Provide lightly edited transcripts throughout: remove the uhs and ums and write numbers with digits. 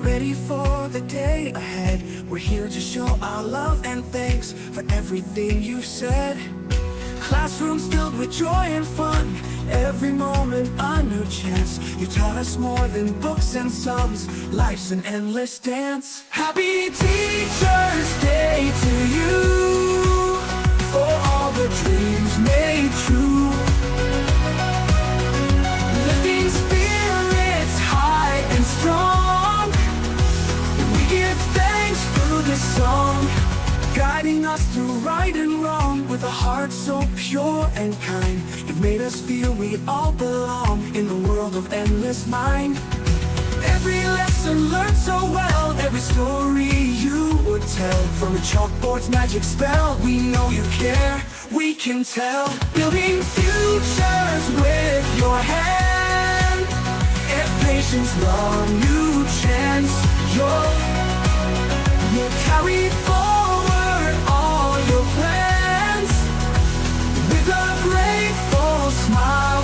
ready for the day ahead. We're here to show our love and thanks for everything you've said. Classrooms filled with joy and fun, every moment a new chance. You taught us more than books and sums, life's an endless dance. Happy Teacher's Day to you, for all the dreams made true. Lifting spirits high and strong, we give thanks through this song. Guiding us through right and wrong, with a heart so pure and kind. You've made us feel we all belong in the world of endless mind. Every lesson learned so well, every story you would tell. From a chalkboard's magic spell, we know you care, we can tell. Building futures with your hand, if patience, love, new chance. You'll carry forward all your plans with a grateful smile.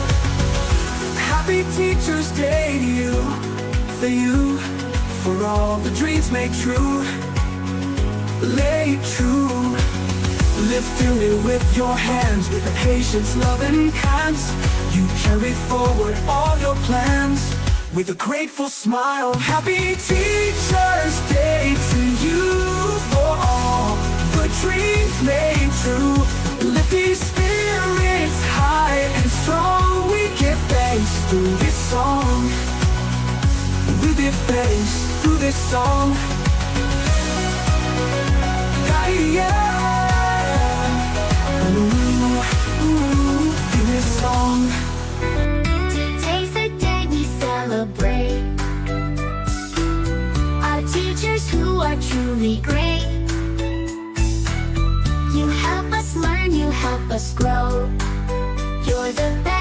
Happy Teacher's Day to you, for you, for all the dreams made true, laid true. Lifting it with your hands, with the patience, love, and kindness. You carry forward all your plans with a grateful smile. Happy Teacher's Day to you, for all the dreams made true. Lift these spirits high and strong. We give thanks through this song. We give thanks through this song. Through this song. Today's the day we celebrate our teachers who are truly great. You help us learn, you help us grow. You're the best.